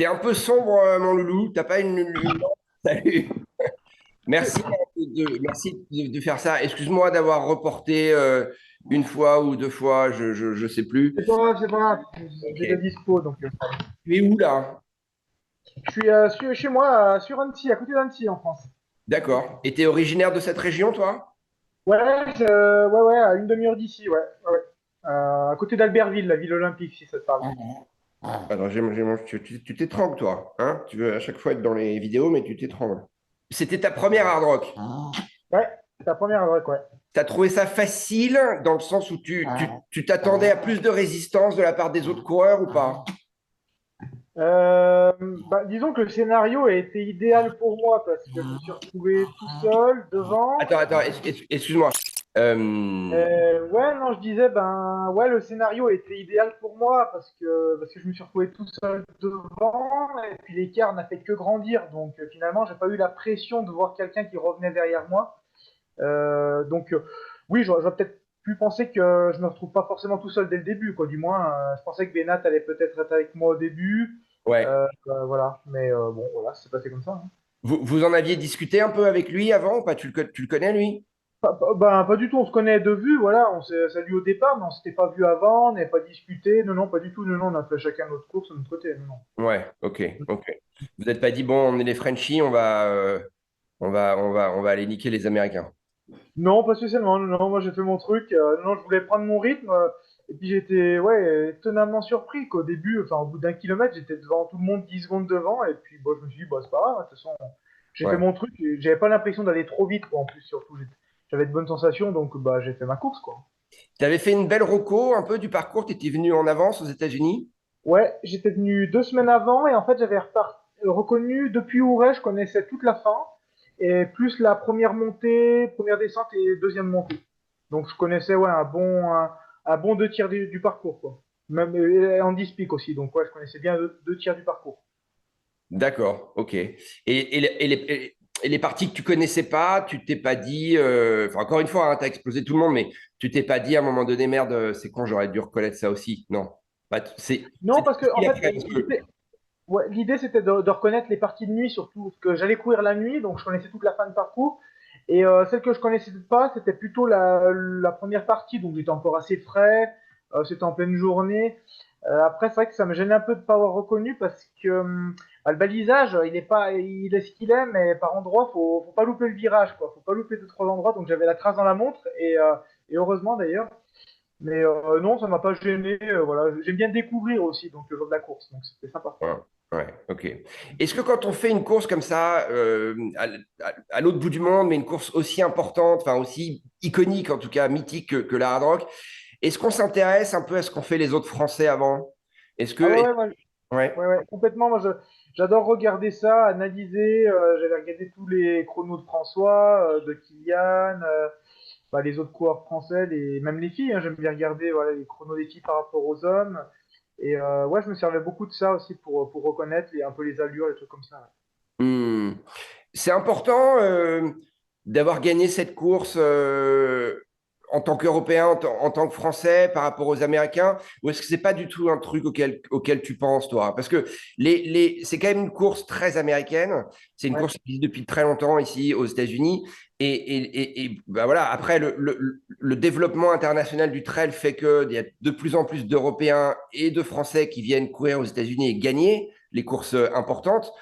T'es un peu sombre, mon loulou. T'as pas une... Salut. Merci, merci de faire ça. Excuse-moi d'avoir reporté une fois ou deux fois, je sais plus. C'est pas grave, Ok. j'ai de la dispo, donc Tu es où là? je suis chez moi, sur Annecy, à côté d'Annecy, en France. D'accord. Et t'es originaire de cette région, toi? Ouais, ouais, à une demi-heure d'ici, ouais, ouais, ouais. À côté d'Albertville, la ville olympique, si ça te parle. Alors, tu t'étrangles, toi. Hein? Tu veux à chaque fois être dans les vidéos, mais tu t'étrangles. C'était ta première hard rock. Ouais, c'est la première adresse, ouais. T'as trouvé ça facile dans le sens où tu t'attendais à plus de résistance de la part des autres coureurs ou pas? Euh, Disons que le scénario a été idéal pour moi parce que je me suis retrouvé tout seul devant. Attends, excuse-moi. Euh, Ouais, non, je disais, ouais, le scénario était idéal pour moi parce que je me suis retrouvé tout seul devant et puis l'écart n'a fait que grandir. Donc finalement, j'ai pas eu la pression de voir quelqu'un qui revenait derrière moi. Oui, j'aurais peut-être pu penser que je me retrouve pas forcément tout seul dès le début, quoi. Du moins, je pensais que Benat allait peut-être être avec moi au début. ouais. Voilà, mais bon, voilà, c'est passé comme ça, hein. Vous en aviez discuté un peu avec lui avant ou pas? Tu le connais, lui? Pas du tout, on se connaît de vue, voilà, on s'est salué au départ, mais on s'était pas vu avant, on n'avait pas discuté, non, non, pas du tout, non, non, on a fait chacun notre course de notre côté, non, Ouais, ok, non. ok. Vous n'êtes pas dit, bon, on est les Frenchies, on va aller niquer les Américains. Non, pas spécialement, non, non, moi j'ai fait mon truc, non, je voulais prendre mon rythme, et puis j'étais, ouais, étonnamment surpris qu'au début, enfin, au bout d'un kilomètre, j'étais devant tout le monde 10 secondes devant, et puis bon, je me suis dit, bah, c'est pas grave, hein, de toute façon, j'ai fait Ouais. mon truc, et j'avais pas l'impression d'aller trop vite, quoi, en plus, surtout, j'avais de bonnes sensations, donc, bah, j'ai fait ma course, quoi. Tu avais fait une belle reco un peu du parcours, tu étais venu en avance aux États-Unis? Ouais, j'étais venu 2 semaines avant et en fait j'avais reconnu depuis Ouray, je connaissais toute la fin et plus la première montée, première descente et deuxième montée. Donc je connaissais ouais un bon 2 tiers du parcours quoi. Même en 10 pics aussi, donc ouais je connaissais bien 2 tiers du parcours. D'accord, ok. Et les parties que tu connaissais pas, tu t'es pas dit, enfin, encore une fois, tu as explosé tout le monde, mais tu t'es pas dit à un moment donné, merde, c'est con, j'aurais dû reconnaître ça aussi. Non. Non C'est parce que en difficile fait après parce que, l'idée c'était de reconnaître les parties de nuit surtout parce que j'allais courir la nuit donc je connaissais toute la fin de parcours et celle que je connaissais pas c'était plutôt la première partie donc j'étais encore assez frais, c'était en pleine journée. Après c'est vrai que ça me gênait un peu de pas avoir reconnu parce que le balisage il est ce qu'il est mais par endroits faut pas louper le virage quoi, faut pas louper 2 3 endroits donc j'avais la trace dans la montre et heureusement d'ailleurs mais non ça m'a pas gêné, voilà j'aime bien découvrir aussi donc le jour de la course donc c'était sympa. ouais, ouais, ok. Est-ce que quand on fait une course comme ça, à l'autre bout du monde, mais une course aussi importante, enfin aussi iconique, en tout cas mythique que la Hard Rock, est-ce qu'on s'intéresse un peu à ce qu'ont fait les autres Français avant? Est-ce Ah que, ouais, ouais, moi, ouais, ouais, ouais, complètement. J'adore regarder ça, analyser. J'avais regardé tous les chronos de François, de Kylian, les autres coureurs français, même les filles, hein, j'aime bien regarder voilà, les chronos des filles par rapport aux hommes. Et ouais, je me servais beaucoup de ça aussi pour reconnaître un peu les allures, les trucs comme ça. hmm, c'est important d'avoir gagné cette course en tant qu'Européen, en tant que Français par rapport aux Américains, ou est-ce que c'est pas du tout un truc auquel tu penses, toi? Parce que c'est quand même une course très américaine. C'est une Ouais. course qui existe depuis très longtemps ici aux États-Unis. Bah voilà, après, le développement international du trail fait qu'il y a de plus en plus d'Européens et de Français qui viennent courir aux États-Unis et gagner les courses importantes.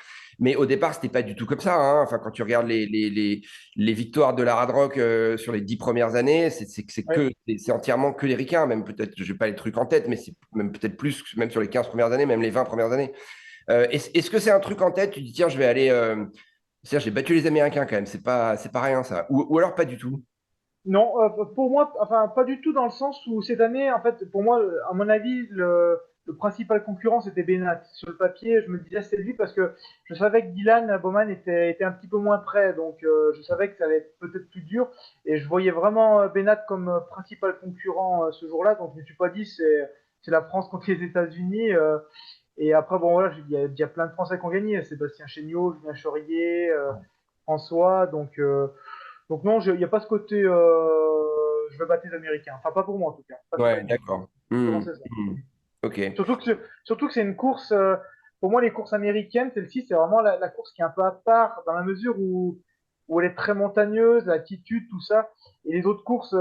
Mais au départ, c'était pas du tout comme ça, hein. Enfin, quand tu regardes les victoires de la Hard Rock sur les 10 premières années, Ouais. c'est entièrement que les ricains, même peut-être, je n'ai pas les trucs en tête, mais c'est même peut-être plus, même sur les 15 premières années, même les 20 premières années. Est-ce que c'est un truc en tête? Tu dis, tiens, je vais aller. C'est-à-dire, j'ai battu les Américains quand même, c'est pas rien ça. Ou alors pas du tout. Non, pour moi, enfin, pas du tout dans le sens où cette année, en fait, pour moi, à mon avis, le principal concurrent, c'était Benat. Sur le papier, je me disais c'était lui parce que je savais que Dylan Bowman était un petit peu moins prêt, donc je savais que ça allait être peut-être plus dur. Et je voyais vraiment Benat comme principal concurrent ce jour-là, donc je me suis pas dit c'est la France contre les États-Unis. Et après, bon, voilà, il y a plein de Français qui ont gagné. Sébastien Chéniaud, Julien Chaurier, François, donc non, il n'y a pas ce côté je veux battre les Américains. Enfin, pas pour moi en tout cas. Pas cette Ouais, année. d'accord. Comment Hmm, c'est ça? hmm. Ok. Surtout que c'est une course. pour moi, les courses américaines, celle-ci, c'est vraiment la course qui est un peu à part, dans la mesure où elle est très montagneuse, l'altitude, tout ça. Et les autres courses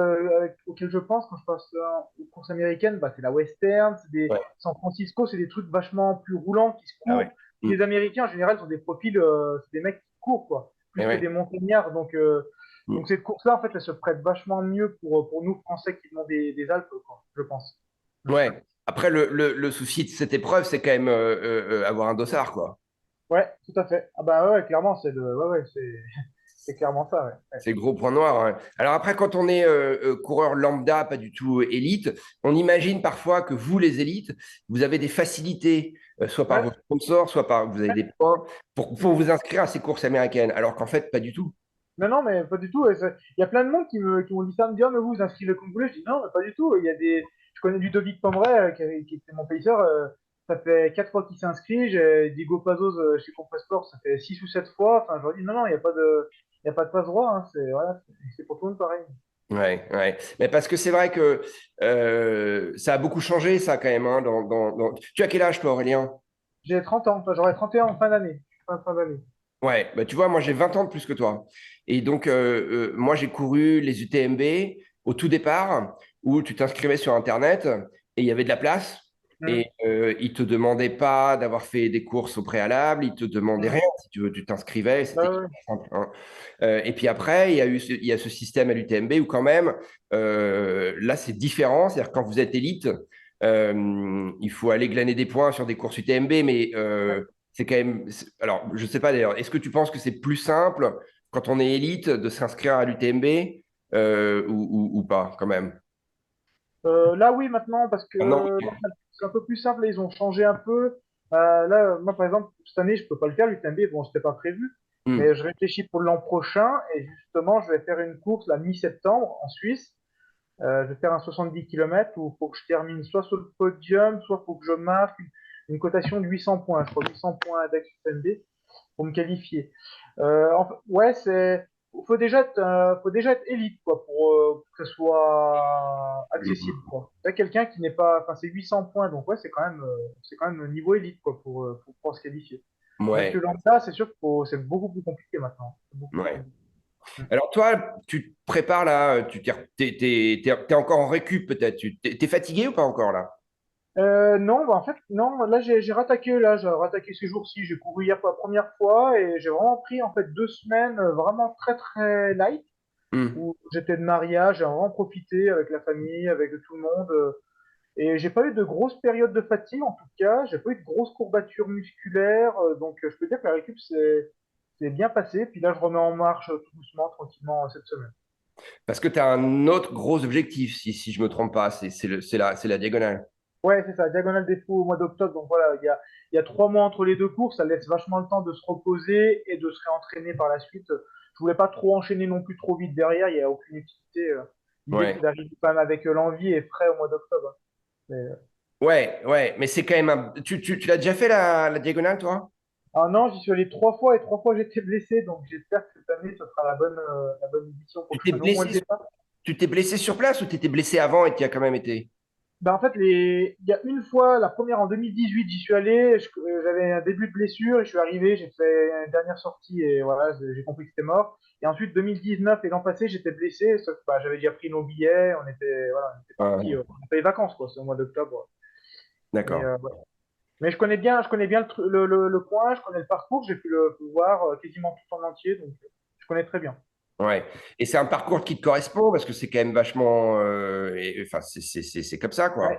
auxquelles je pense quand je pense aux courses américaines, bah, c'est la Western, c'est des Ouais. San Francisco, c'est des trucs vachement plus roulants qui se Ah ouais. courent. Mm. Les Américains, en général, sont des profils, c'est des mecs qui courent, quoi, plus Et que ouais. des montagnards. Donc Mm. cette course-là, en fait, elle se prête vachement mieux pour nous, Français, qui venons des Alpes, quoi, je pense. Ouais. Après, le souci de cette épreuve, c'est quand même avoir un dossard, quoi. Ouais, tout à fait. Ah bah ouais, clairement, ouais, c'est clairement ça, ouais. Ouais. C'est le gros point noir, hein. Alors après, quand on est coureur lambda, pas du tout élite, on imagine parfois que vous, les élites, vous avez des facilités, soit par Ouais. vos sponsors, soit par vous avez des points pour vous inscrire à ces courses américaines, alors qu'en fait, pas du tout. Non, non, mais pas du tout. Il y a plein de monde qui m'ont dit ça, me dit, ah, mais vous inscrivez comme vous voulez. Je dis, non, mais pas du tout. Je connais Ludovic Pombray, qui était mon payeur. Ça fait 4 fois qu'il s'inscrit. J'ai Diego Pazos chez Compressport, ça fait 6 ou 7 fois. Enfin, je leur dis, non, non, il y a pas de passe droit. Hein. Voilà, c'est pour tout le monde pareil. Ouais, ouais. Mais parce que c'est vrai que ça a beaucoup changé, ça, quand même, hein, Tu as quel âge, toi, Aurélien? J'ai 30 ans. Enfin, j'aurai 31 en fin d'année. Fin d'année. Ouais, bah, tu vois, moi, j'ai 20 ans de plus que toi. Et donc, moi, j'ai couru les UTMB au tout départ, où tu t'inscrivais sur Internet et il y avait de la place. Hum, Et ils te demandaient pas d'avoir fait des courses au préalable, ils te demandaient hum. rien. Si tu veux, tu t'inscrivais, Ouais, c'était ouais. hyper simple, hein. Et puis après, il y a ce système à l'UTMB où quand même, là, c'est différent. C'est-à-dire quand vous êtes élite, il faut aller glaner des points sur des courses UTMB, mais c'est quand même. Alors, je sais pas d'ailleurs, est-ce que tu penses que c'est plus simple quand on est élite de s'inscrire à l'UTMB ou pas, quand même? Là, oui, maintenant, parce que Ah non. là, c'est un peu plus simple. Là, ils ont changé un peu. Là, moi, par exemple, cette année, je peux pas le faire, l'UTMB. Bon, c'était pas prévu. Hmm. Mais je réfléchis pour l'an prochain. Et justement, je vais faire une course la mi-septembre en Suisse. Je vais faire un 70 km où il faut que je termine soit sur le podium, soit il faut que je marque une cotation de 800 points. Je crois 800 points index UTMB pour me qualifier. Ouais, faut déjà être élite quoi pour que ce soit accessible Hmm. quoi. C'est quelqu'un qui n'est pas, enfin c'est 800 points donc ouais c'est quand même niveau élite quoi pour pouvoir se qualifier. Avec le Ouais, lambda, c'est sûr que c'est beaucoup plus compliqué maintenant. C'est beaucoup plus ouais. compliqué. Mm. Alors toi, tu te prépares là, t'es encore en récup peut-être. T'es fatigué ou pas encore là? Non, bah en fait, non, là j'ai rattaqué ces jours-ci, j'ai couru hier pour la première fois et j'ai vraiment pris en fait 2 semaines vraiment très très light Hmm. où j'étais de mariage, j'ai vraiment profité avec la famille, avec tout le monde. Et j'ai pas eu de grosses périodes de fatigue en tout cas, j'ai pas eu de grosses courbatures musculaires, donc je peux dire que la récup c'est bien passé. Puis là je remets en marche tout doucement, tranquillement cette semaine. Parce que tu as un autre gros objectif, si je me trompe pas, c'est la diagonale. Ouais, c'est ça, Diagonale des Fous au mois d'octobre, donc voilà, il y a 3 mois entre les deux courses, ça laisse vachement le temps de se reposer et de se réentraîner par la suite. Je voulais pas trop enchaîner non plus trop vite derrière, il n'y a aucune utilité. L'idée c'est Ouais. d'arriver quand même avec l'envie et frais au mois d'octobre. Mais, Ouais, ouais, mais c'est quand même un. Tu l'as déjà fait la diagonale, toi? ah non, j'y suis allé 3 fois et 3 fois j'étais blessé, donc j'espère que cette année ce sera la bonne édition pour Tu que je t'es prenne au moins le blessé, départ. tu t'es blessé sur place ou tu t'es blessé avant et tu y as quand même été? Ben, en fait, il y a une fois, la première en 2018, j'y suis allé, j'avais un début de blessure et je suis arrivé, j'ai fait une dernière sortie et voilà, j'ai compris que c'était mort. Et ensuite, 2019 et l'an passé, j'étais blessé, sauf que bah, j'avais déjà pris nos billets, on était parti, Ouais, on a fait les vacances, quoi, c'est au mois d'octobre. Mais, d'accord. ouais. Mais je connais bien le coin, je connais le parcours, j'ai pu le voir quasiment tout en entier, donc je connais très bien. Ouais. Et c'est un parcours qui te correspond parce que c'est quand même vachement. Enfin, c'est comme ça, Ouais,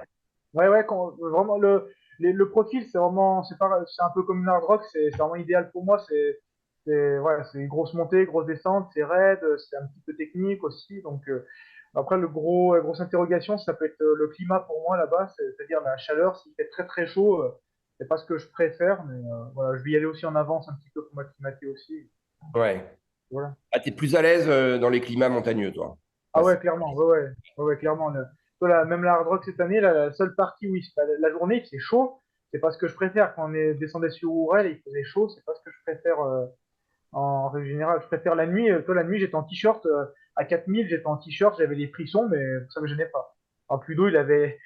quoi. ouais, vraiment le profil, c'est un peu comme une hard rock, c'est vraiment idéal pour moi. Ouais, c'est une grosse montée, grosse descente, c'est raide, c'est un petit peu technique aussi. Donc après grosse interrogation, ça peut être le climat pour moi là-bas, c'est-à-dire la chaleur. S'il fait très très chaud, c'est pas ce que je préfère, mais voilà, je vais y aller aussi en avance un petit peu pour m'acclimater aussi. Ouais. Voilà. Ah, t'es plus à l'aise dans les climats montagneux, toi. Ah Ça, ouais, clairement, ouais, clairement. Même la hard rock cette année, la seule partie où la journée, c'est chaud. C'est pas ce que je préfère. Quand on est descendait sur Ourel et il faisait chaud, c'est pas ce que je préfère en règle générale. Je préfère la nuit. Toi, la nuit, j'étais en t-shirt. À 4000, j'étais en t-shirt, j'avais les frissons, mais ça me gênait pas. En Pludo, il avait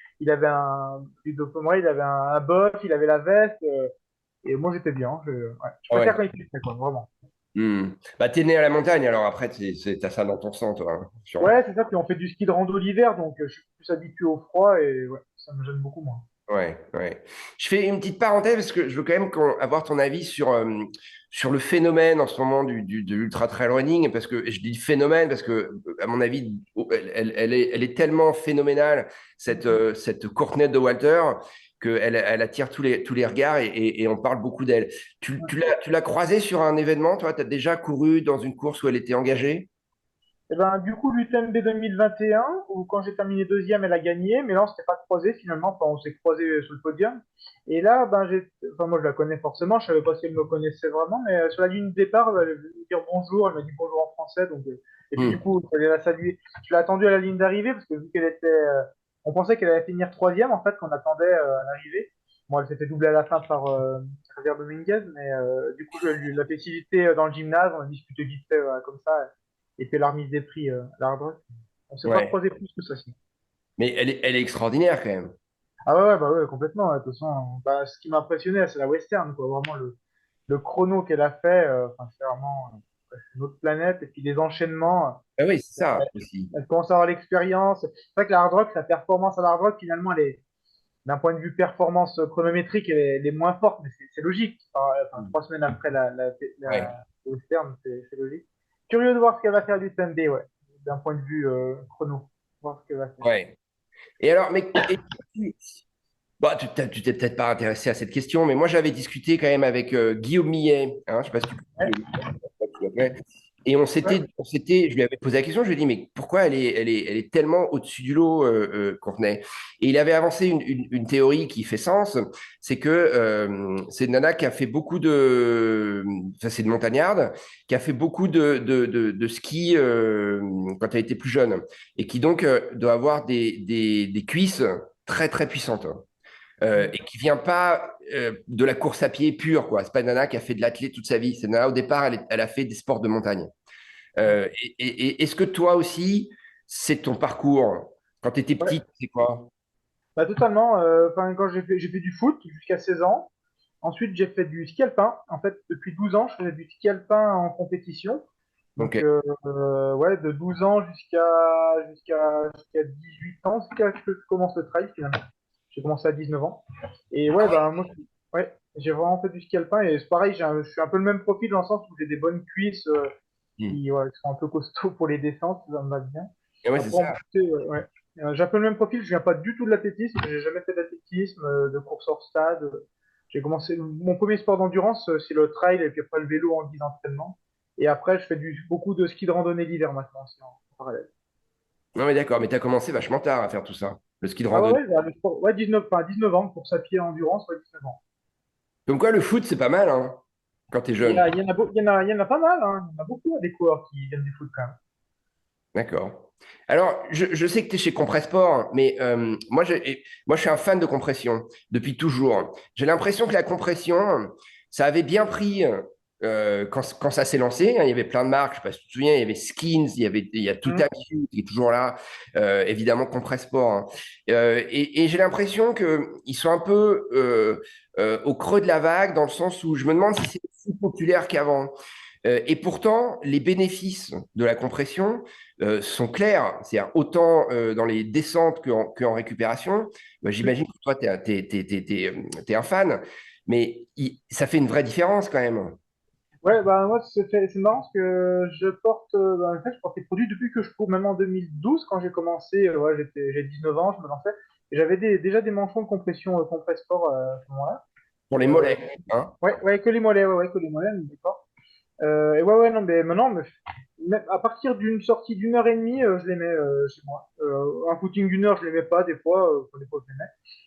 un boff, il avait la veste. Et moi, j'étais bien. Je Ah préfère ouais. quand il fait frais, quoi, vraiment. Hmm. Bah, t'es né à la montagne, alors après, t'as ça dans ton sang, toi, hein, sûrement. Ouais, c'est ça. Puis on fait du ski de rando l'hiver, donc je suis plus habitué au froid et ouais, ça me gêne beaucoup moins. Ouais, ouais. Je fais une petite parenthèse parce que je veux quand même avoir ton avis sur le phénomène en ce moment de l'ultra trail running. Parce que je dis phénomène parce que, à mon avis, elle est tellement phénoménale, cette Courtney de Walter, qu'elle attire tous les regards et on parle beaucoup d'elle. Tu l'as croisée sur un événement, toi? Tu as déjà couru dans une course où elle était engagée? Et ben, du coup, l'UTMB 2021, où quand j'ai terminé deuxième, elle a gagné, mais là, on s'était pas croisés finalement, enfin, on s'est croisés sur le podium. Et là, ben, enfin, moi, je la connais forcément, je savais pas si elle me connaissait vraiment, mais sur la ligne de départ, elle est venue me dire bonjour, elle m'a dit bonjour en français, donc, et puis du Hmm. coup, il fallait la saluer. Je l'ai attendue à la ligne d'arrivée, parce que vu qu'elle était, on pensait qu'elle allait finir troisième, en fait, qu'on attendait à l'arrivée. Bon, elle s'est fait doubler à la fin par Javier Dominguez, mais du coup, la facilité dans le gymnase, on a discuté vite fait, comme ça. Et puis la remise des prix à la Hard Rock. On s'est pas Ouais. croisé plus que ça, sinon. Mais elle est extraordinaire quand même. Ah ouais, ouais, bah ouais, complètement. De toute façon, bah, ce qui m'a impressionné, c'est la western, quoi. Vraiment, le chrono qu'elle a fait, enfin, c'est vraiment c'est une autre planète. Et puis les enchaînements, Ah oui, c'est ça aussi. elle commence à avoir l'expérience. C'est vrai que la Hard Rock, sa performance à la Hard Rock, finalement, elle est, d'un point de vue performance chronométrique, elle est moins forte, mais c'est logique. Enfin, 3 semaines après Ouais. la western, c'est logique. Curieux de voir ce qu'elle va faire du Sunday, ouais, d'un point de vue chrono. Voir ce qu'elle va faire. Ouais. Et alors, bah, tu t'es peut-être pas intéressé à cette question, mais moi j'avais discuté quand même avec Guillaume Millet, hein, je sais pas si tu connais Ouais, Guillaume Millet, je sais pas si tu l'appelles. Et ouais. je lui avais posé la question, je lui ai dit, mais pourquoi elle est tellement au-dessus du lot, Courtenay? Et il avait avancé une théorie qui fait sens, c'est que c'est une nana qui a fait beaucoup enfin c'est une montagnarde, qui a fait beaucoup de ski quand elle était plus jeune, et qui donc doit avoir des cuisses très très puissante et qui vient pas de la course à pied pure quoi. C'est pas une nana qui a fait de l'athlète toute sa vie. C'est une nana au départ, elle a fait des sports de montagne. Est-ce que toi aussi, c'est ton parcours quand tu étais Ouais. petite, c'est quoi? Bah, totalement. Enfin, quand j'ai fait du foot jusqu'à 16 ans. Ensuite, j'ai fait du ski alpin. En fait, depuis 12 ans, je faisais du ski alpin en compétition. Ok, Donc, ouais, de 12 ans jusqu'à 18 ans, jusqu'à ce que je commence le trail finalement. J'ai commencé à 19 ans. Et ouais, bah, moi, ouais, j'ai vraiment fait du ski alpin. Et c'est pareil, je suis un peu le même profil dans le sens où j'ai des bonnes cuisses hmm. ouais, qui sont un peu costauds pour les descentes, ça me va bien. Et ouais, c'est Après, en ça. montée, ouais. J'ai un peu le même profil, je viens pas du tout de l'athlétisme, j'ai jamais fait d'athlétisme, de course hors stade. J'ai commencé, mon premier sport d'endurance, c'est le trail et puis après le vélo en guise d'entraînement. Et après, je fais beaucoup de ski de randonnée l'hiver maintenant aussi en parallèle. Non mais d'accord, mais tu as commencé vachement tard à faire tout ça. Le ski de Ah ouais, randonnée. ouais, le sport, ouais, 19, enfin, 19 ans, course à pied endurance, ouais, 19 ans. Comme quoi, le foot, c'est pas mal hein, quand tu es Et jeune. il y en a pas mal, hein. Il y en a beaucoup des coureurs qui viennent du foot quand même. D'accord. Alors, je sais que tu es chez Compressport, hein, mais moi, je suis un fan de compression depuis toujours. J'ai l'impression que la compression, ça avait bien pris quand ça s'est lancé, hein. Il y avait plein de marques, je ne sais pas si tu te souviens, il y avait Skins, il y a Total Hum. qui est toujours là, évidemment Compressport, hein. Et j'ai l'impression qu'ils sont un peu au creux de la vague, dans le sens où je me demande si c'est aussi populaire qu'avant. Et pourtant, les bénéfices de la compression sont clairs. C'est-à-dire autant dans les descentes qu'en récupération. J'imagine que toi, tu es un fan, mais ça fait une vraie différence quand même. Ouais, bah moi c'est marrant parce que je porte bah, en fait je porte des produits depuis que je cours, même en 2012 quand j'ai commencé, ouais, j'ai 19 ans, je me lançais et j'avais déjà des manchons de compression Compressport à ce moment-là. Pour les Euh, mollets, hein. ouais, ouais, que les mollets, ouais, ouais, que les mollets, d'accord. Et ouais, ouais, non, mais maintenant, même à partir d'une sortie d'une heure et demie, je les mets chez moi. Un footing d'une heure, je les mets pas, des fois je les mets.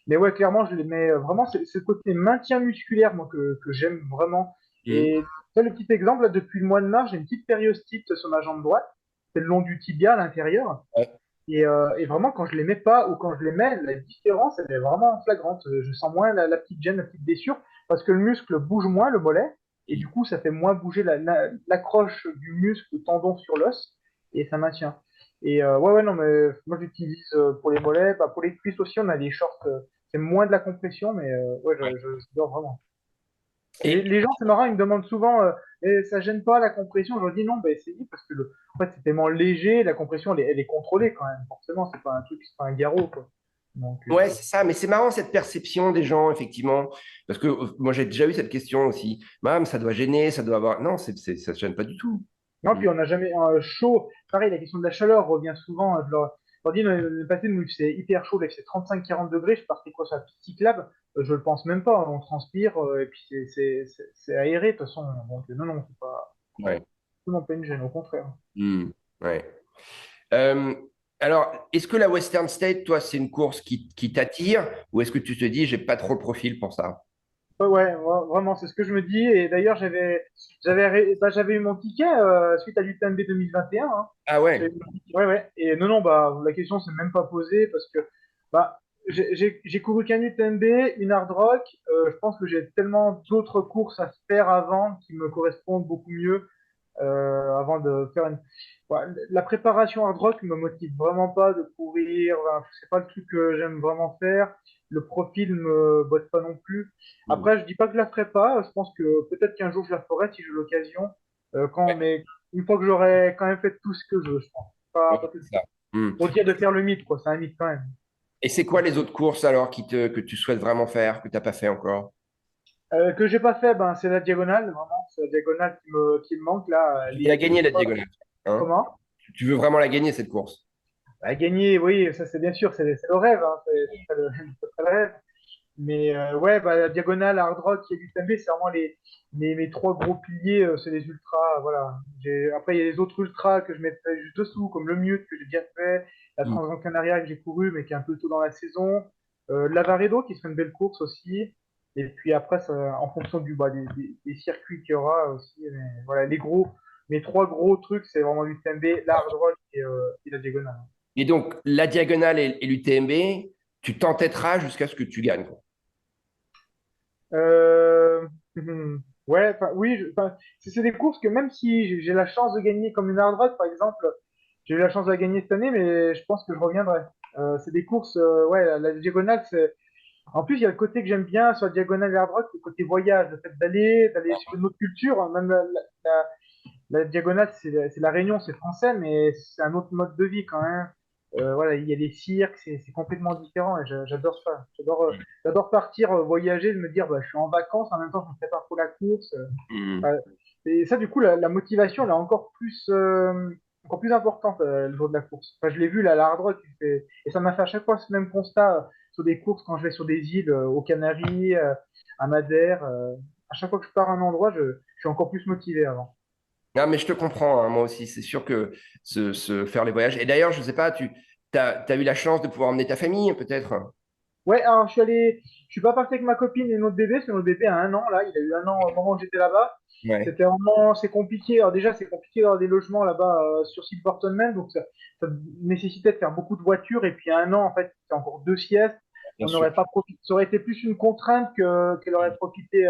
Mais ouais, clairement, je les mets vraiment, c'est ce côté maintien musculaire, moi, que j'aime vraiment. Mhm. Et ça, le petit exemple, là, depuis le mois de mars, j'ai une petite périostite sur ma jambe droite. C'est le long du tibia à l'intérieur. Ouais. Et vraiment, quand je les mets pas ou quand je les mets, la différence, elle est vraiment flagrante. Je sens moins la petite gêne, la petite blessure, parce que le muscle bouge moins, le mollet, et du coup, ça fait moins bouger l'accroche du muscle, le tendon sur l'os, et ça maintient. Et ouais, ouais, non, mais moi, j'utilise pour les mollets, bah, pour les cuisses aussi, on a des shorts, c'est moins de la compression, mais ouais, Ouais. j'adore vraiment. Et Les gens, c'est marrant, ils me demandent souvent, eh, ça gêne pas la compression? Je leur dis non, bah, essayez parce que en fait, c'est tellement léger, la compression, elle est contrôlée quand même. Forcément, c'est pas un truc, c'est pas un garrot, quoi. Donc, ouais, c'est ça, mais c'est marrant cette perception des gens, effectivement, parce que moi j'ai déjà eu cette question aussi. Mam, ça doit gêner, ça doit avoir. Non, ça ne gêne pas du tout. non, Mm. puis on n'a jamais chaud. Pareil, la question de la chaleur revient souvent. Je leur dis, le passé, nous, c'est hyper chaud, là, c'est 35-40 degrés. Je partais quoi, sur la piste cyclable? Je le pense même pas. On transpire, et puis c'est aéré, de toute façon. Donc, non, non, c'est pas, Ouais. non, pas une gêne, au contraire. Mm. Ouais. Euh, alors, est-ce que la Western State, toi, c'est une course qui t'attire, ou est-ce que tu te dis, j'ai pas trop le profil pour ça? Ouais, ouais, vraiment, c'est ce que je me dis. Et d'ailleurs, j'avais eu mon ticket suite à l'UTMB 2021. Hein. Ah J'avais ouais. eu mon ticket, ouais, ouais. Et non, non, bah, la question s'est même pas posée parce que bah, j'ai couru qu'un UTMB, une hard rock. Je pense que j'ai tellement d'autres courses à faire avant qui me correspondent beaucoup mieux avant de faire une. Ouais, la préparation hard rock me motive vraiment pas de courir. Enfin, c'est pas le truc que j'aime vraiment faire. Le profil me botte pas non plus. Mm. Après, je dis pas que je la ferai pas. Je pense que peut-être qu'un jour je la ferai si j'ai l'occasion. Mais une fois que j'aurai quand même fait tout ce que je veux, je pense. Ouais, Pas tout de c'est suite. ça. Mm. Pour dire de faire le mythe, quoi. C'est un mythe quand même. Et c'est quoi les autres courses alors que tu souhaites vraiment faire, que tu n'as pas fait encore? Que j'ai pas fait, ben c'est la diagonale, vraiment. C'est la diagonale qui me manque là. Tu veux la gagner, la diagonale, hein? Comment? Tu veux vraiment la gagner, cette course? À gagner, oui, ça c'est bien sûr, c'est le rêve, hein, c'est le rêve. Mais ouais, bah, la diagonale, hard rock et l'UTMB, c'est vraiment mes trois gros piliers, c'est les ultras. Voilà. Après, il y a les autres ultras que je mettrais juste dessous, comme le Mute que j'ai déjà fait, la Mm. Transgran Canaria que j'ai couru, mais qui est un peu tôt dans la saison, l'Avaredo qui serait une belle course aussi. Et puis après, en fonction des circuits qu'il y aura aussi. Mais, voilà, mes trois gros trucs, c'est vraiment l'UTMB, la hard rock et la diagonale. Et donc, la diagonale et l'UTMB, tu t'entêteras jusqu'à ce que tu gagnes, quoi. Euh, ouais, oui, c'est des courses que même si j'ai la chance de gagner comme une hard rock, par exemple, j'ai eu la chance de la gagner cette année, mais je pense que je reviendrai. C'est des courses, ouais, la diagonale, c'est. En plus, il y a le côté que j'aime bien sur la diagonale et hard rock, le côté voyage, le fait d'aller sur une autre culture. Hein. Même la- la diagonale, c'est la Réunion, c'est français, mais c'est un autre mode de vie quand même. Voilà, il y a des cirques, c'est complètement différent et j'adore ça. J'adore partir voyager, de me dire bah, je suis en vacances, en même temps je me prépare pour la course. Mm. Euh, et ça, du coup, la motivation, elle est encore plus importante le jour de la course. Enfin, je l'ai vu là, à la hard rock, et ça m'a fait à chaque fois ce même constat sur des courses quand je vais sur des îles aux Canaries, à Madère. À chaque fois que je pars à un endroit, je suis encore plus motivé avant. Non, mais je te comprends, hein, moi aussi. C'est sûr que faire les voyages. Et d'ailleurs, je ne sais pas, tu as eu la chance de pouvoir emmener ta famille, peut-être? Ouais, alors je suis pas parti avec ma copine et notre bébé, parce que notre bébé a 1 an là, il a eu 1 an au moment où j'étais là-bas. Ouais. C'était vraiment, c'est compliqué. Alors déjà, c'est compliqué d'avoir des logements là-bas sur Silverton Man, donc ça nécessitait de faire beaucoup de voitures. Et puis à 1 an, en fait, c'est encore 2 siestes. Bien On sûr. n'aurait pas profité. Ça aurait été plus une contrainte qu'elle aurait profité.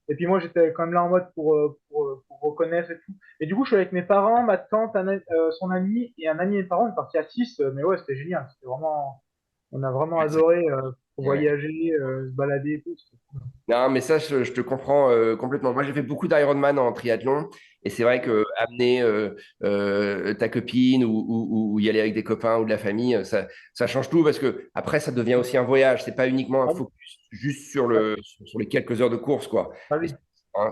Et puis moi, j'étais quand même là en mode pour reconnaître et tout. Et du coup, je suis avec mes parents, ma tante, son ami et un ami et mes parents. On est parti à 6. Mais ouais, c'était génial. C'était vraiment, on a vraiment Ouais, adoré ouais. voyager, se balader et tout. Non, mais ça, je te comprends complètement. Moi, j'ai fait beaucoup d'Ironman en triathlon. Et c'est vrai que amener ta copine ou y aller avec des copains ou de la famille, ça change tout parce que après, ça devient aussi un voyage. C'est pas uniquement un Ah oui, focus juste sur ah, sur les quelques heures de course, quoi. ah Et oui.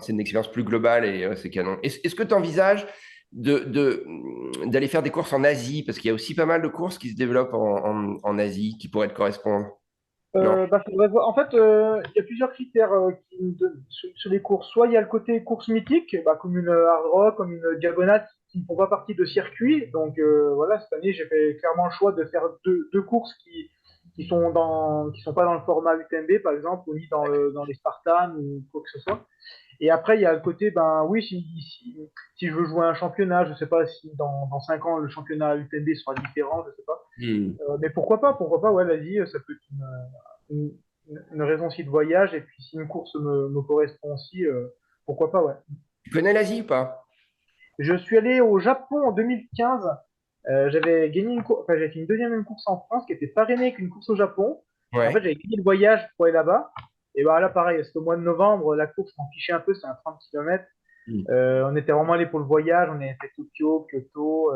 c'est une expérience plus globale et c'est canon. Est-ce que tu envisages d'aller faire des courses en Asie? Parce qu'il y a aussi pas mal de courses qui se développent en Asie qui pourraient te correspondre. Non? Faudrait voir. En fait, il y a plusieurs critères sur les courses. Soit il y a le côté course mythique, bah, comme une hard rock, comme une diagonale qui ne font pas partie de circuit. Donc voilà, cette année, j'ai fait clairement le choix de faire deux courses qui sont pas dans le format UTMB, par exemple, ou ni dans les Spartans ou quoi que ce soit. Et après, il y a le côté, ben oui, si je veux jouer un championnat, je sais pas si dans 5 ans le championnat UTMB sera différent, je sais pas. Hmm. Mais pourquoi pas, ouais, l'Asie, ça peut être une, une raison aussi de voyage. Et puis si une course me correspond aussi, pourquoi pas, ouais. Tu connais l'Asie ou pas? Je suis allé au Japon en 2015. J'avais gagné une course, enfin, j'avais fait une deuxième course en France qui était parrainée avec une course au Japon. En fait, Ouais. j'avais gagné le voyage pour aller là-bas. Et bah là, pareil, c'était au mois de novembre, la course, on fichait un peu, c'est un 30 km. Mm. On était vraiment allé pour le voyage, on avait fait Tokyo, Kyoto.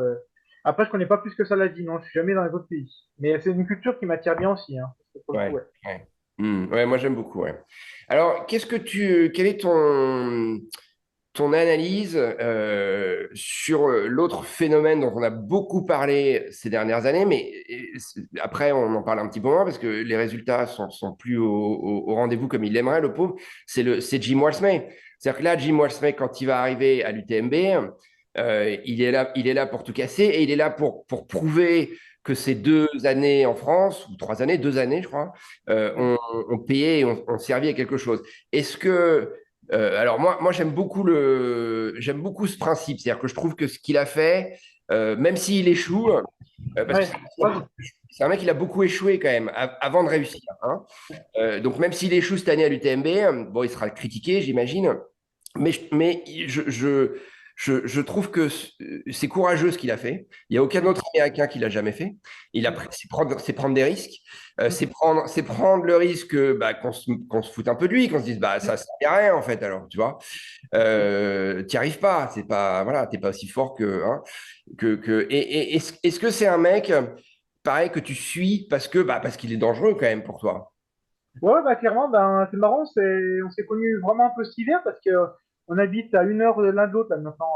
Après, je connais pas plus que ça l'Asie, non, je suis jamais dans les autres pays. Mais c'est une culture qui m'attire bien aussi, hein, parce que pour le coup, Ouais, ouais. ouais. Ouais, moi j'aime beaucoup. Ouais. Alors, quelle est ton analyse sur l'autre phénomène dont on a beaucoup parlé ces dernières années, mais après on en parle un petit peu moins parce que les résultats sont plus au rendez-vous comme il l'aimerait, le pauvre, c'est Jim Walsmay. C'est-à-dire que là, Jim Walsmay, quand il va arriver à l'UTMB, il est là pour tout casser et il est là pour prouver que ces 2 années en France, ou 3 années, 2 années, je crois, ont payé et ont servi à quelque chose. Est-ce que alors moi j'aime beaucoup ce principe, c'est-à-dire que je trouve que ce qu'il a fait, même s'il échoue, parce que Ouais, ouais, c'est un mec qui a beaucoup échoué quand même avant de réussir, hein. Donc même s'il échoue cette année à l'UTMB, bon, il sera critiqué, j'imagine, mais je trouve que c'est courageux ce qu'il a fait. Il n'y a aucun autre Américain qui l'a jamais fait. C'est prendre des risques. C'est prendre le risque bah, qu'on se foute un peu de lui, qu'on se dise bah ça sert à rien en fait alors tu vois. T'y arrives pas, c'est pas voilà, t'es pas aussi fort est-ce que c'est un mec pareil que tu suis parce qu'il est dangereux quand même pour toi. ouais, bah clairement, ben c'est marrant, on s'est connus vraiment un peu cet hiver parce que on habite à 1 heure de l'un de l'autre là maintenant.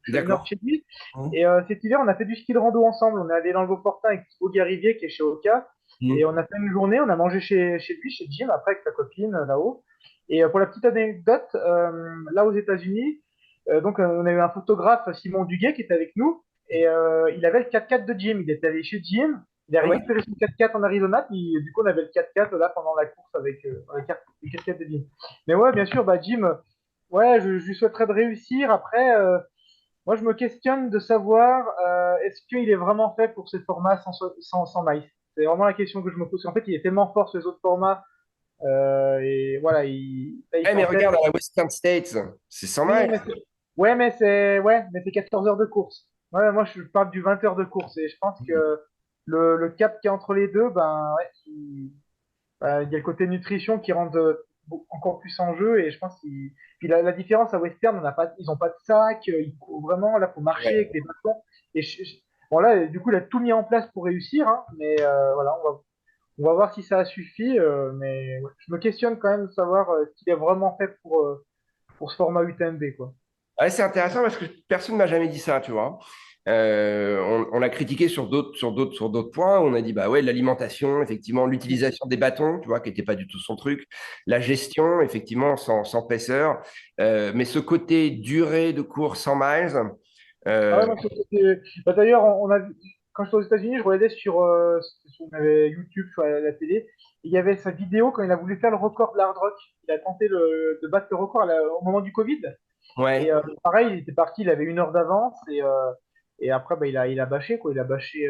Je suis à 1 heure de D'accord. chez lui. Mhm. Et cet hiver, on a fait du ski de rando ensemble. On est allé dans le Beaufortin avec Thibaut Garivier qui est chez Oka. Et on Mhm. a fait une journée, on a mangé chez lui, chez Jim, après avec sa copine là-haut. Et pour la petite anecdote, là aux États-Unis, on a eu un photographe, Simon Duguay, qui était avec nous. Et il avait le 4x4 de Jim. Il était allé chez Jim. Il a Ah ouais. récupéré son 4x4 en Arizona, puis du coup on avait le 4x4 là pendant la course avec le 4x4 de Jim. Mais ouais, bien sûr, bah Jim, ouais, je lui souhaiterais de réussir. Après, moi je me questionne de savoir est-ce qu'il est vraiment fait pour ce format sans miles. C'est vraiment la question que je me pose. En fait, il est tellement fort sur les autres formats et voilà, là, il Ouais, mais s'entête. regarde, à la Western States, c'est 100 Oui, miles. mais c'est 14 heures de course. Ouais, moi je parle du 20 heures de course et je pense que le cap qui est entre les deux, ben ouais, il y a le côté nutrition qui rentre encore plus en jeu et je pense puis la différence à Western, ils ont pas de sac, ils courent vraiment là faut marcher avec Ouais. les bâtons et bon là du coup il a tout mis en place pour réussir, hein, mais voilà on va voir si ça a suffi, mais ouais, je me questionne quand même de savoir ce qu'il est vraiment fait pour ce format UTMB quoi. Ouais, c'est intéressant parce que personne ne m'a jamais dit ça, tu vois. On l'a critiqué sur d'autres points. On a dit, bah ouais, l'alimentation, effectivement, l'utilisation des bâtons, tu vois, qui n'était pas du tout son truc. La gestion, effectivement, sans paisseur. Mais ce côté durée de course 100 miles, Ah ouais, euh, non, bah, d'ailleurs, quand j'étais aux États-Unis, je regardais sur YouTube, sur la télé, et il y avait sa vidéo quand il a voulu faire le record de l'hard rock. Il a tenté de battre le record au moment du Covid. Et ouais, pareil, il était parti, il avait 1 heure d'avance, et après, bah, il a bâché, quoi. Il a bâché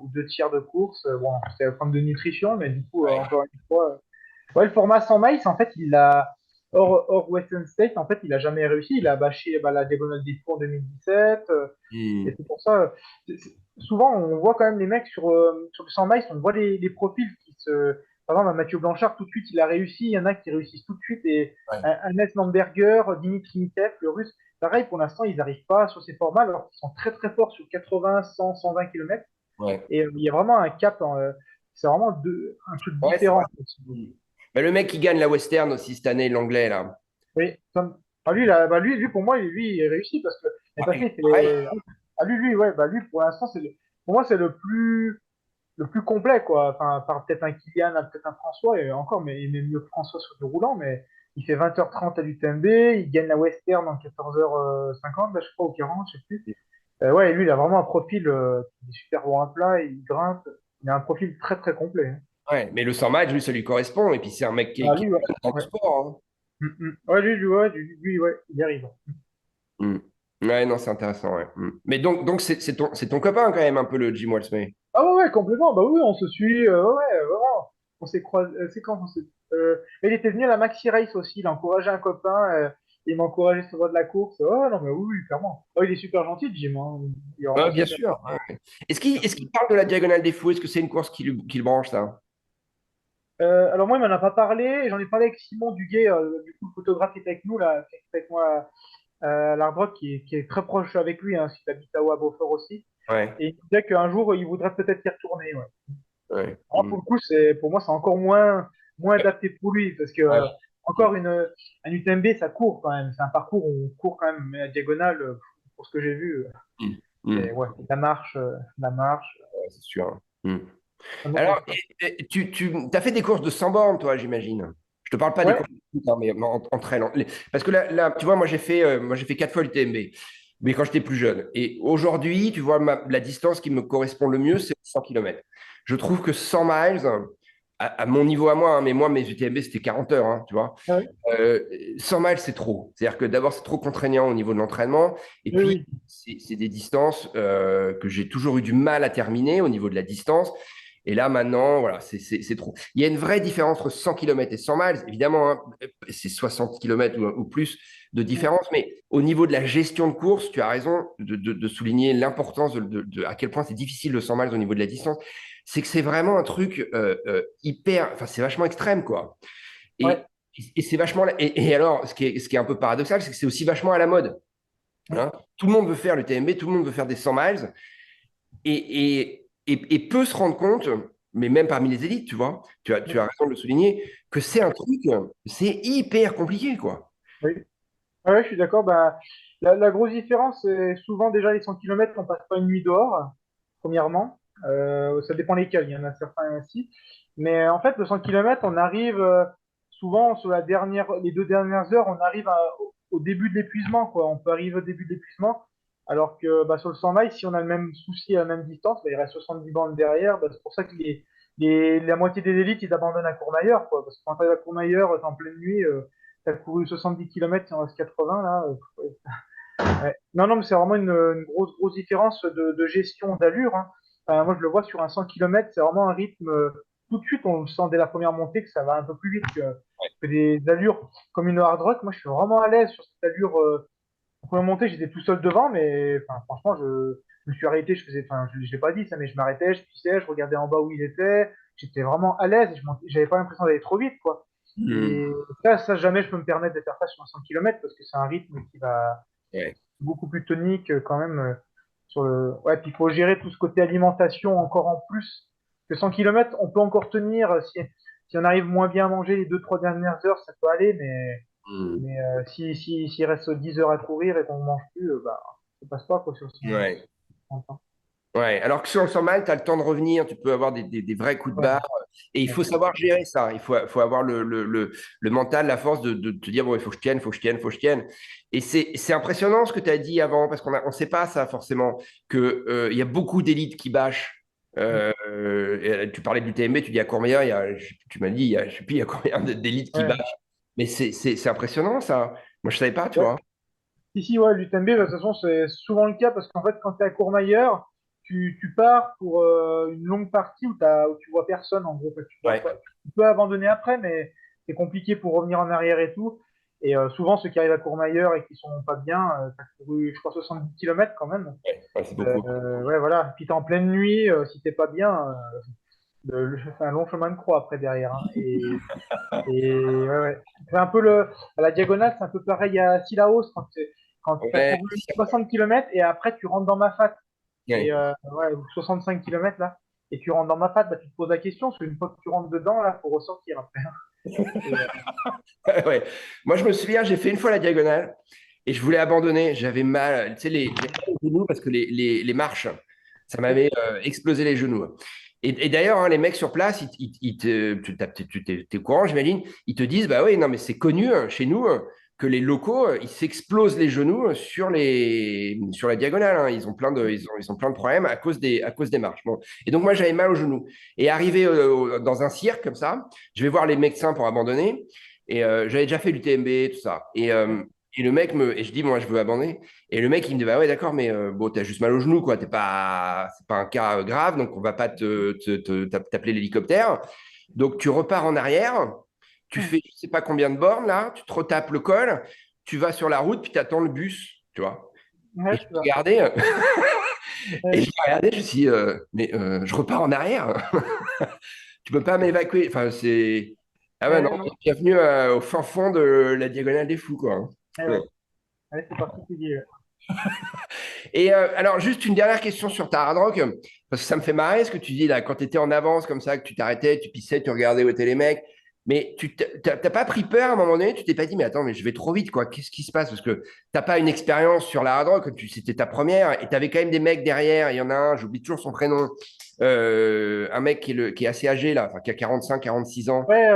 ou 2 tiers de course. Bon, c'était un problème de nutrition, mais du coup, ouais, encore une fois, ouais, le format 100 miles, en fait, hors Western State, en fait, il a jamais réussi. Il a bâché bah, la Diagonale des Fous en 2017. Et hmm, c'est pour ça, souvent, on voit quand même les mecs sur le 100 miles, on voit les profils qui se. Par exemple, Mathieu Blanchard, tout de suite, il a réussi. Il y en a qui réussissent tout de suite. Et ouais, Hannes Lamberger, Dimitri Mitev, le russe, pareil, pour l'instant, ils n'arrivent pas sur ces formats, alors qu'ils sont très très forts sur 80, 100, 120 km. ouais. Et il y a vraiment un cap, c'est vraiment un truc Ouais, c'est différent. vrai. Hmm. Mais le mec qui gagne la Western aussi cette année, l'anglais, là. Oui, lui, là, bah, lui, pour moi, lui, il réussit parce que l'année Ouais, passée, il pareil. fait. Ah, ouais, bah, lui, pour l'instant, pour moi, c'est le plus complet, quoi. Enfin, par peut-être un Kylian, peut-être un François, et encore, mais il est mieux que François sur du roulant, mais il fait 20h30 à l'UTMB, il gagne la Western en 14h50, là, je crois, ou 40, je sais plus. Ouais, lui, il a vraiment un profil, il est super bon à plat, il grimpe, il a un profil très, très complet, hein. Ouais, mais le 100 matchs, lui, ça lui correspond. Et puis, c'est un mec Ah, qui est lui, ouais. dans le Ouais. sport, Ouais, ouais, il y arrive. hein. Hmm. Ouais, non, c'est intéressant. Ouais. Hmm. Mais donc c'est ton copain quand même, un peu le Jim Walsmay. Ah ouais, ouais, complètement. Bah oui, on se suit. Ouais, ouais, vraiment. On s'est croisés. C'est quand on s'est. Mais il était venu à la Maxi Race aussi. Il a encouragé un copain. Il m'a encouragé sur le voie de la course. Oh non, mais oui, oui, clairement. Oh, il est super gentil, Jim, hein. Il est Ouais, vraiment bien super. sûr. Ouais. Est-ce qu'il parle de la Diagonale des Fous? Est-ce que c'est une course qui le branche, ça? Alors moi, il m'en a pas parlé. J'en ai parlé avec Simon Duguay, du coup, le photographe qui est avec nous, là, qui est avec moi à l'Hard qui est très proche avec lui, hein, s'il habite là-haut à Beaufort aussi. Ouais, Et il disait qu'un jour, il voudrait peut-être y retourner. Ouais. ouais. Moi, pour le coup, pour moi, c'est encore moins adapté pour lui, parce que Ouais. encore un UTMB, ça court quand même. C'est un parcours où on court quand même, mais à diagonale, pour ce que j'ai vu, Mm. Mm. ouais, la marche, Ouais, c'est sûr. Mm. ça me Alors, manque pas. tu as fait des courses de 100 bornes, toi, j'imagine. Je te parle pas des Ouais, courses de foot, hein, mais entre elles. Parce que là, tu vois, moi, j'ai fait 4 fois l'UTMB, mais quand j'étais plus jeune. Et aujourd'hui, tu vois, la distance qui me correspond le mieux, c'est 100 km. Je trouve que 100 miles, à mon niveau à moi, hein, mais moi, mes UTMB, c'était 40 heures, hein, tu vois. ouais, 100 miles, c'est trop. C'est-à-dire que d'abord, c'est trop contraignant au niveau de l'entraînement. Et oui, puis, oui, c'est des distances que j'ai toujours eu du mal à terminer au niveau de la distance. Et là, maintenant, voilà, c'est trop. Il y a une vraie différence entre 100 km et 100 miles. Évidemment, hein, c'est 60 km ou plus de oui, différence. Mais au niveau de la gestion de course, tu as raison de souligner l'importance à quel point c'est difficile le 100 miles au niveau de la distance. C'est que c'est vraiment un truc hyper, enfin, c'est vachement extrême, quoi. ouais, Et, et c'est vachement. Et alors, ce qui est un peu paradoxal, c'est que c'est aussi vachement à la mode. ouais, Hein. Tout le monde veut faire le TMB, tout le monde veut faire des 100 miles et peut se rendre compte, mais même parmi les élites, tu vois, tu as raison de le souligner, que c'est un truc, c'est hyper compliqué, quoi. oui. Ouais, je suis d'accord. Bah, la grosse différence, c'est souvent déjà les 100 km, on passe pas une nuit dehors, premièrement. Ça dépend lesquels, il y en a certains ainsi. Mais en fait, le 100 km, on arrive souvent sur les 2 dernières heures, on arrive au début de l'épuisement, quoi. On peut arriver au début de l'épuisement, alors que bah, sur le 100 miles, si on a le même souci à la même distance, bah, il reste 70 bandes derrière. Bah, c'est pour ça que la moitié des élites, ils abandonnent à Courmayeur, quoi. Parce que quand tu à Courmayeur, t'es en pleine nuit. T'as couru 70 km, il en reste 80 là. Ouais. Ouais. Non, non, mais c'est vraiment une grosse différence de gestion d'allure. Hein. Moi, je le vois sur un 100 km, c'est vraiment un rythme. Tout de suite, on le sent dès la première montée que ça va un peu plus vite que des allures comme une hard rock. Moi, je suis vraiment à l'aise sur cette allure. En première montée, j'étais tout seul devant, mais enfin, franchement, je me suis arrêté. Je l'ai pas dit ça, mais je m'arrêtais, je pissais, je regardais en bas où il était. J'étais vraiment à l'aise et j'avais pas l'impression d'aller trop vite, quoi. Hmm. Et ça, jamais je peux me permettre de faire ça sur un 100 km parce que c'est un rythme qui va Ouais. beaucoup plus tonique quand même sur le. Ouais, puis il faut gérer tout ce côté alimentation encore en plus. Que 100 km, on peut encore tenir si on arrive moins bien à manger les 2, 3 dernières heures, ça peut aller, Hmm. mais s'il reste 10 heures à courir et qu'on ne mange plus, bah, ça passe pas quoi sur Ouais. son temps. Ouais, alors que sur le 100 miles, tu as le temps de revenir, tu peux avoir des vrais coups de Ouais, barre. Et il ouais, faut savoir gérer ça. Il faut avoir le mental, la force de te dire, bon, il faut que je tienne, il faut que je tienne, il faut que je tienne. Et c'est impressionnant ce que tu as dit avant, parce qu'on ne sait pas ça forcément, qu'il y a beaucoup d'élites qui bâchent. Tu parlais du TMB, tu dis à combien, tu m'as dit, je sais plus, il y a combien d'élites qui ouais. bâchent. Mais c'est impressionnant ça. Moi, je ne savais pas, tu Ouais. vois. Ici, ouais, l'UTMB, de toute façon, c'est souvent le cas parce qu'en fait, quand tu es à Courmayeur, tu pars pour une longue partie où tu vois personne, en gros. Ouais. Tu peux abandonner après, mais c'est compliqué pour revenir en arrière et tout. Et souvent, ceux qui arrivent à Courmayeur et qui sont pas bien, tu as couru, je crois, 70 km quand même. Ouais, c'est beaucoup. Ouais, voilà. Puis t'es en pleine nuit, si t'es pas bien, c'est un long chemin de croix après derrière. Hein. Et ouais, ouais. C'est un peu à la diagonale, c'est un peu pareil à Sillaos quand tu as Ouais, couru 60 km et après tu rentres dans Mafate. Et ouais. ouais, ou 65 km là. Et tu rentres dans Mafate, bah, tu te poses la question, parce qu'une fois que tu rentres dedans, là, faut ressortir après. Et, Ouais. Moi, je me souviens, j'ai fait une fois la diagonale et je voulais abandonner. J'avais mal, tu sais, j'avais mal aux genoux parce que les marches, ça m'avait explosé les genoux. Et d'ailleurs, hein, les mecs sur place, t'es au courant, j'imagine, ils te disent, bah oui, non, mais c'est connu chez nous que les locaux, ils s'explosent les genoux sur la diagonale. Hein. Ils ont plein de problèmes à cause des marches. Bon. Et donc, moi, j'avais mal aux genoux. Et arrivé dans un cirque comme ça, je vais voir les médecins pour abandonner. Et j'avais déjà fait l'UTMB, tout ça. Et le mec et je dis, moi, je veux abandonner. Et le mec, il me dit, bah ouais, d'accord, mais bon, t'as juste mal au genou, quoi. C'est pas un cas grave, donc on va pas t'appeler l'hélicoptère. Donc tu repars en arrière, tu fais, je sais pas combien de bornes là, tu te retapes le col, tu vas sur la route, puis tu attends le bus, tu vois. ouais, Et c'est ça. je Ouais, regardais, je me suis dit, mais je repars en arrière. tu peux pas m'évacuer. Enfin, c'est. Ah ouais, non, Non. bienvenue au fin fond de la diagonale des fous, quoi. Hein. Ouais. Ouais. Ouais, c'est particulier. Et alors, juste une dernière question sur ta hard rock, parce que ça me fait marrer ce que tu dis là, quand tu étais en avance comme ça, que tu t'arrêtais, tu pissais, tu regardais où étaient les mecs. Mais tu t'as pas pris peur à un moment donné, tu t'es pas dit, mais attends, mais je vais trop vite, quoi. Qu'est-ce qui se passe? Parce que t'as pas une expérience sur la hard rock, comme c'était ta première, et tu avais quand même des mecs derrière. Il y en a un, j'oublie toujours son prénom, un mec qui est assez âgé là, enfin, qui a 45, 46 ans. Ouais,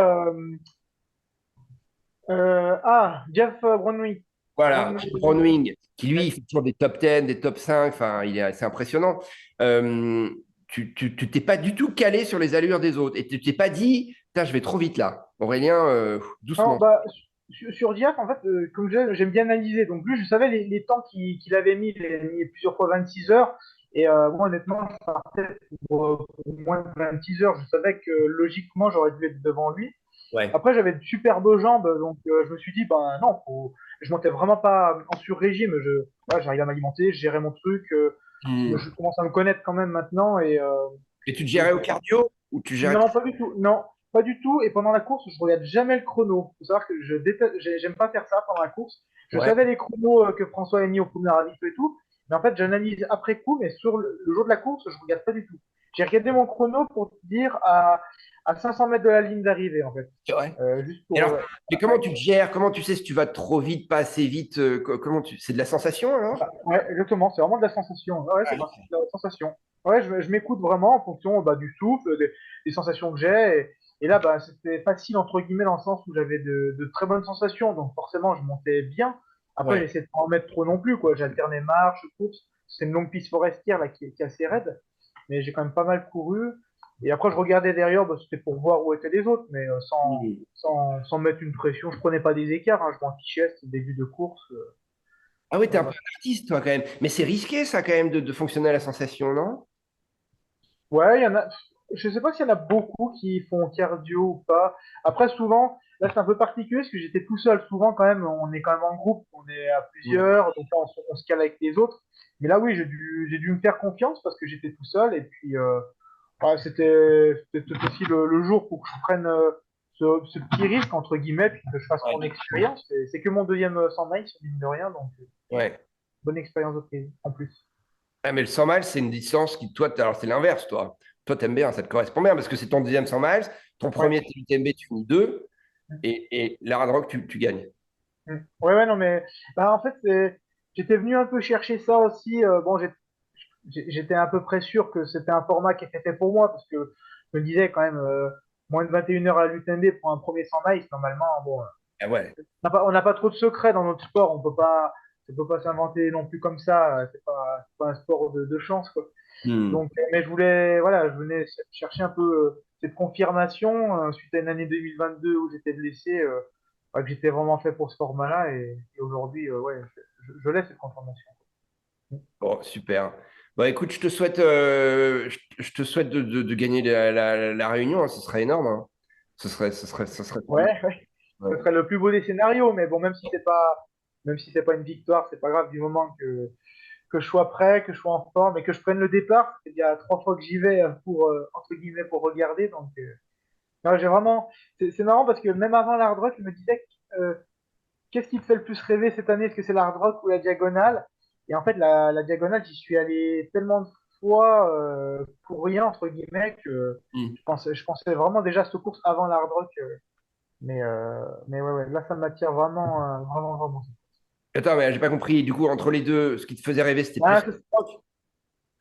Jeff Brownwing. Voilà, Chip Brownwing. Brownwing, qui lui, il Ouais. fait toujours des top 10, des top 5, enfin, il est assez impressionnant. Euh, tu t'es pas du tout calé sur les allures des autres et tu t'es pas dit, putain, je vais trop vite là. Aurélien, Non, doucement. bah, sur Diaf, en fait, comme je disais, j'aime bien analyser. Donc, lui, je savais les temps qu'il avait mis. Il avait mis plusieurs fois 26 heures. Et moi, honnêtement, je partais pour moins de 26 heures. Je savais que logiquement, j'aurais dû être devant lui. Ouais. Après, j'avais de superbes jambes. Donc, je me suis dit, ben non, je montais vraiment pas en sur-régime. Voilà, j'arrivais à m'alimenter, je gérais mon truc. Hmm. Je commence à me connaître quand même maintenant. Et tu te Et gérais au cardio ou tu gérais. non, pas du tout. Non, pas du tout. Et pendant la course, je regarde jamais le chrono. Il faut savoir que je déteste, j'aime pas faire ça pendant la course. Je Ouais. savais les chronos que François a mis au premier avis et tout. Mais en fait, j'analyse après coup, mais sur le jour de la course, je regarde pas du tout. J'ai regardé mon chrono pour te dire à 500 mètres de la ligne d'arrivée, en fait. C'est vrai. Juste Et pour. alors, mais comment tu te gères? Comment tu sais si tu vas trop vite, pas assez vite? Comment tu. C'est de la sensation alors? Ouais, exactement. C'est vraiment de la sensation. Ouais, c'est parti de la sensation. Ouais, je m'écoute vraiment en fonction bah, du souffle, des sensations que j'ai. Et là, bah, c'était facile, entre guillemets, dans le sens où j'avais de très bonnes sensations. Donc, forcément, je montais bien. Après, Ouais. j'essayais de pas en mettre trop non plus, quoi. J'alternais marche, course. C'est une longue piste forestière, là, qui est assez raide. Mais j'ai quand même pas mal couru. Et après, je regardais derrière, bah, c'était pour voir où étaient les autres, mais Hmm. sans mettre une pression. Je prenais pas des écarts, hein, je m'en fichais, c'était le début de course. Ah oui, t'es un peu Voilà. un artiste, toi, quand même. Mais c'est risqué, ça, quand même, de fonctionner à la sensation, non? Ouais, il y en a. Je sais pas s'il y en a beaucoup qui font cardio ou pas. Après, souvent, là, c'est un peu particulier parce que j'étais tout seul. Souvent, quand même, on est quand même en groupe, on est à Hmm. plusieurs, donc là, on se cale avec les autres. Mais là, oui, j'ai dû me faire confiance parce que j'étais tout seul. Et puis, ouais, c'était peut-être aussi le jour pour que je prenne ce petit risque, entre guillemets, puis que je fasse mon Ouais. expérience. C'est que mon deuxième 100 miles, mine de rien, donc Ouais. bonne expérience en plus. Ah, mais le 100 miles, c'est une distance qui, toi, alors c'est l'inverse, toi. Toi, t'aimes bien, ça te correspond bien, parce que c'est ton deuxième 100 miles, ton Ouais. premier UTMB, tu finis deux, et la Hard Rock, tu gagnes. Mm. Ouais, ouais, non, mais bah, en fait, j'étais venu un peu chercher ça aussi. Bon, j'étais à peu près sûr que c'était un format qui était fait pour moi parce que je me disais quand même moins de 21 heures à l'UTMB pour un premier 100 miles, normalement, bon, Ah ouais. on n'a pas trop de secrets dans notre sport. On peut pas s'inventer non plus comme ça. C'est pas un sport de chance, quoi. Hmm. Donc, mais voilà, je venais chercher un peu cette confirmation suite à une année 2022 où j'étais blessé, que j'étais vraiment fait pour ce format-là. Et aujourd'hui, ouais, je laisse cette confirmation. Bon, super. Bon, écoute, je te souhaite de gagner la réunion, hein, ce serait énorme. Hein. Ce serait trop bien. Ouais, ouais, ce Ouais. serait le plus beau des scénarios, mais bon, même si c'est pas une victoire, c'est pas grave du moment que je sois prêt, que je sois en forme et que je prenne le départ. Il y a 3 fois que j'y vais pour, entre guillemets, pour regarder. Donc, non, j'ai vraiment, c'est marrant parce que même avant l'hard rock, je me disais, euh, qu'est-ce qui te fait le plus rêver cette année? Est-ce que c'est l'hard rock ou la diagonale? Et en fait, la diagonale, j'y suis allé tellement de fois pour rien, entre guillemets, que Hmm. je pensais vraiment déjà à cette course avant l'hard rock. Mais ouais, ouais, là, ça m'attire vraiment, vraiment, vraiment. Attends, mais j'ai pas compris. Du coup, entre les deux, ce qui te faisait rêver, c'était plus Ah, la Hard Rock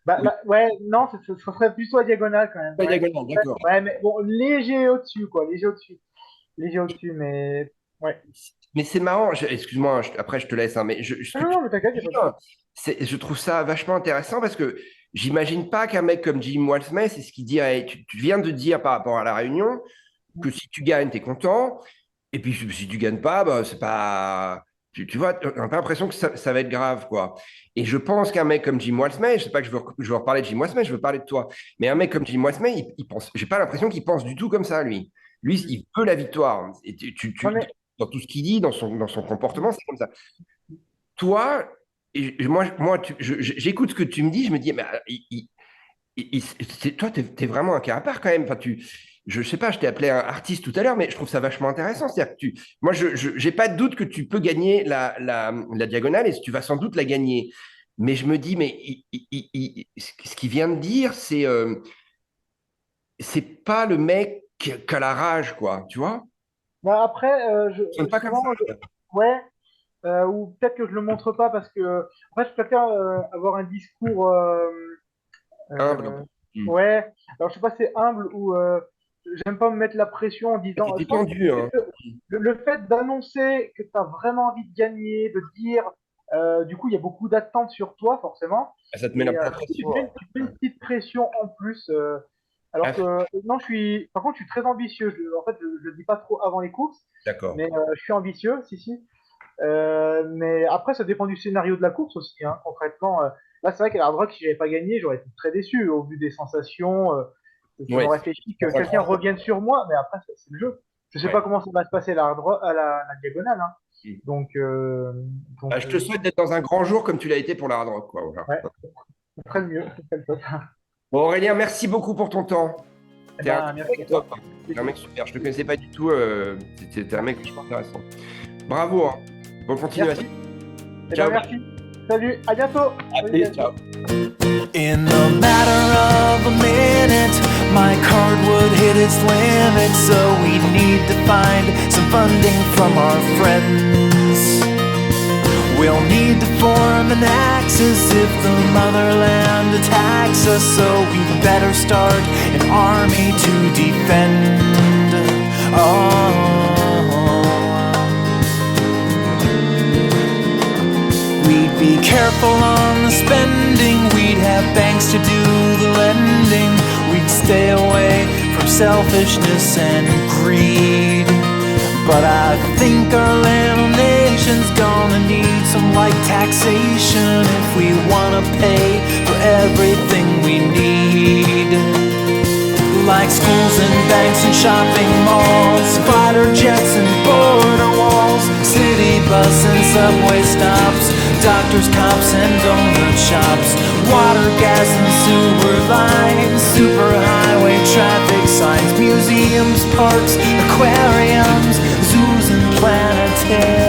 bah, ou bah, ouais, non, ça serait plutôt la diagonale quand même. la Ouais, diagonale, d'accord. ouais, mais bon, léger au-dessus, quoi, léger au-dessus. Léger au-dessus, mais ouais. Mais c'est marrant, excuse-moi, après je te laisse, hein, mais ce Non, que non, tu non, mais t'inquiète, y a pas de dis, souci. hein, je trouve ça vachement intéressant parce que j'imagine pas qu'un mec comme Jim Walsmith, c'est ce qu'il dit, tu viens de dire par rapport à la réunion, que si tu gagnes, tu es content, et puis si tu gagnes pas, bah, c'est pas. Tu vois, on n'a pas l'impression que ça va être grave, quoi. Et je pense qu'un mec comme Jim Walsmith, je sais pas que je veux reparler de Jim Walsmith, je veux parler de toi, mais un mec comme Jim Walsmith, il pense, j'ai pas l'impression qu'il pense du tout comme ça, lui. Lui, il veut la victoire. Et Non, mais, dans tout ce qu'il dit, dans son comportement, c'est comme ça. Toi, moi j'écoute ce que tu me dis, je me dis, mais toi, tu es, vraiment un carapare quand même. Enfin, je sais pas, je t'ai appelé un artiste tout à l'heure, mais je trouve ça vachement intéressant. C'est-à-dire que moi, je j'ai pas de doute que tu peux gagner la diagonale et tu vas sans doute la gagner. Mais je me dis, mais ce qu'il vient de dire, c'est pas le mec qui a la rage, quoi, tu vois? Bah, après, Ça sonne pas comme souvent, ça. ouais, ou peut-être que je le montre pas parce que, en fait, je préfère avoir un discours, Humble un euh, peu. Hmm. ouais, alors je sais pas si c'est humble ou j'aime pas me mettre la pression en disant, T'es je pense que tendu, hein. le fait d'annoncer que tu as vraiment envie de gagner, de dire, du coup, il y a beaucoup d'attentes sur toi, forcément, Ça te met un et peu la du coup, pression, hein. tu te mets une petite pression en plus. Alors Ah, que, non, par contre, je suis très ambitieux. En fait, je le dis pas trop avant les courses, d'accord. mais je suis ambitieux, si, si. Mais après, ça dépend du scénario de la course aussi, hein, concrètement. Là, c'est vrai qu'à l'Hard Rock, si j'avais pas gagné, j'aurais été très déçu au vu des sensations. Ça Oui, m'aurait fait chier que dans un quelqu'un grand jour. revienne sur moi, mais après, c'est le jeu. Je sais Ouais. pas comment ça va se passer à la diagonale, hein. Hmm. Donc, Bah, je te souhaite d'être dans un grand jour comme tu l'as été pour la Hard Rock, quoi, voilà. ouais, c'est très mieux, c'est le top. Bon, Aurélien, merci beaucoup pour ton temps. Eh T'es un ben, merci à mec top, toi. hein. T'es un mec super. Je te connaissais pas du tout. T'es un mec super intéressant. Bravo, hein. Bonne Merci. continuation. Eh ben, Ciao. merci. Salut, à bientôt. Salut, Allez, ciao. In the matter of a minute, my card would hit its limit, so we need to find some funding from our friends. We'll need to form an axis if the motherland attacks us, so we better start an army to defend. Oh. We'd be careful on the spending, we'd have banks to do the lending, we'd stay away from selfishness and greed. But I think our little nation's gonna need some light taxation if we wanna pay for everything we need. Like schools and banks and shopping malls, fighter jets and border walls, city bus and subway stops, doctors, cops and donut shops, water, gas and sewer lines, superhighway traffic signs, museums, parks, aquariums, zoos and planetariums.